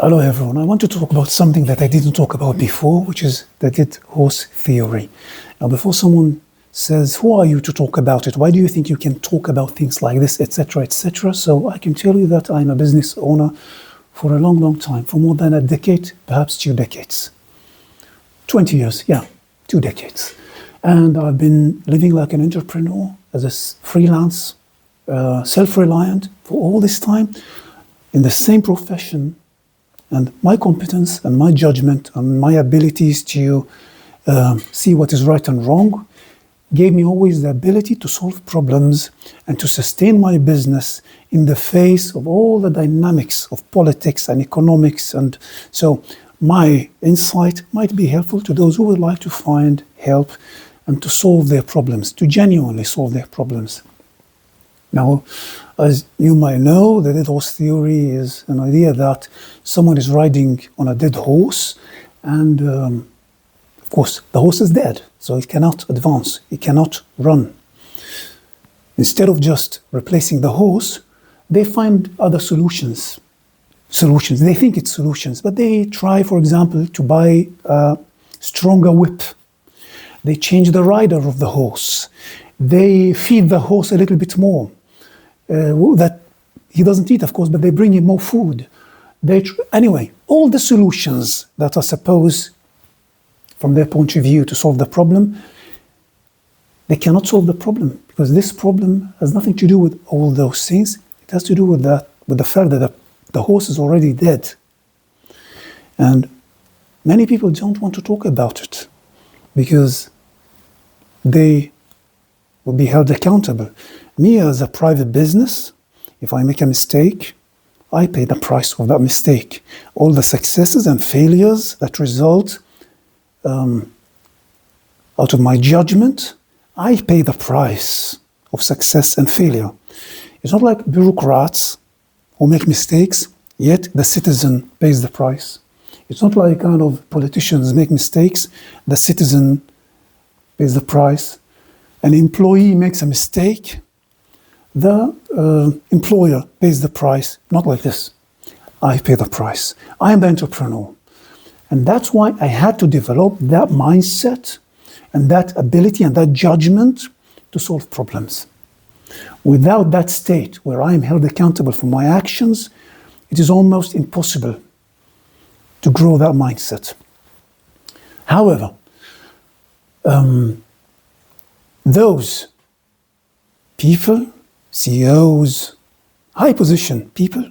Hello everyone, I want to talk about something that I didn't talk about before, which is the dead horse theory. Now before someone says, who are you to talk about it? Why do you think you can talk about things like this, etc., etc.? So I can tell you that I'm a business owner for a long, long time, for more than a decade, perhaps 2 decades. 20 years, yeah, 2 decades. And I've been living like an entrepreneur, as a freelance, self-reliant for all this time, in the same profession. And my competence and my judgment and my abilities to see what is right and wrong gave me always the ability to solve problems and to sustain my business in the face of all the dynamics of politics and economics. And so my insight might be helpful to those who would like to find help and to solve their problems, to genuinely solve their problems. Now, as you might know, the dead horse theory is an idea that someone is riding on a dead horse and, of course, the horse is dead, so it cannot advance, it cannot run. Instead of just replacing the horse, they find other solutions. They think it's solutions, but they try, for example, to buy a stronger whip. They change the rider of the horse. They feed the horse a little bit more. That he doesn't eat, of course, but they bring him more food. Anyway, all the solutions that are supposed, from their point of view, to solve the problem, they cannot solve the problem, because this problem has nothing to do with all those things. It has to do with the fact that the horse is already dead. And many people don't want to talk about it, because they will be held accountable. Me, as a private business, if I make a mistake, I pay the price of that mistake. All the successes and failures that result out of my judgment, I pay the price of success and failure. It's not like bureaucrats who make mistakes, yet the citizen pays the price. It's not like kind of politicians make mistakes, the citizen pays the price. An employee makes a mistake, the employer pays the price. Not like this. I pay the price. I am the entrepreneur. And that's why I had to develop that mindset and that ability and that judgment to solve problems. Without that state where I am held accountable for my actions, it is almost impossible to grow that mindset. However, those people, CEOs, high position people,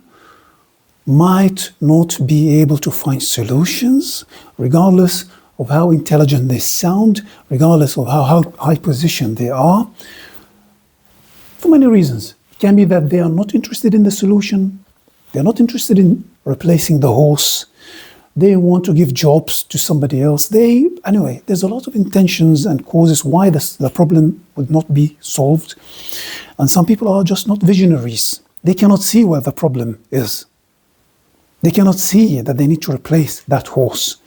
might not be able to find solutions, regardless of how intelligent they sound, regardless of how high position they are, for many reasons. It can be that they are not interested in the solution, they're not interested in replacing the horse, they want to give jobs to somebody else. Anyway, there's a lot of intentions and causes why the problem would not be solved. And some people are just not visionaries. They cannot see where the problem is. They cannot see that they need to replace that horse.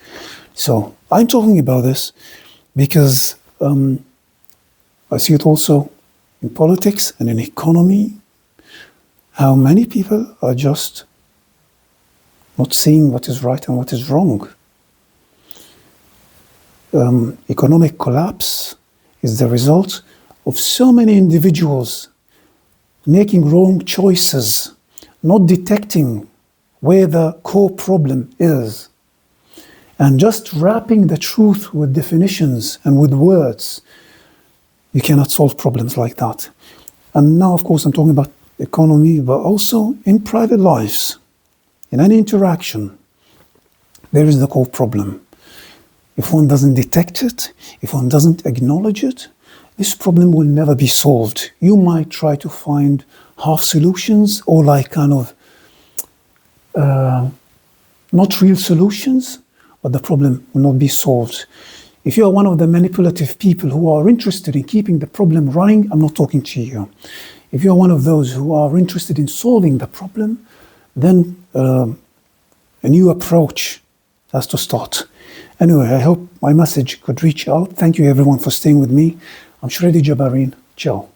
So I'm talking about this because I see it also in politics and in economy, how many people are just not seeing what is right and what is wrong. Economic collapse is the result of so many individuals making wrong choices, not detecting where the core problem is, and just wrapping the truth with definitions and with words. You cannot solve problems like that. And now, of course, I'm talking about economy, but also in private lives. In any interaction, there is the core problem. If one doesn't detect it, if one doesn't acknowledge it, this problem will never be solved. You might try to find half solutions or like kind of not real solutions, but the problem will not be solved. If you are one of the manipulative people who are interested in keeping the problem running, I'm not talking to you. If you are one of those who are interested in solving the problem, then a new approach has to start. Anyway, I hope my message could reach out. Thank you everyone for staying with me. I'm Shredy Jabarin. Ciao.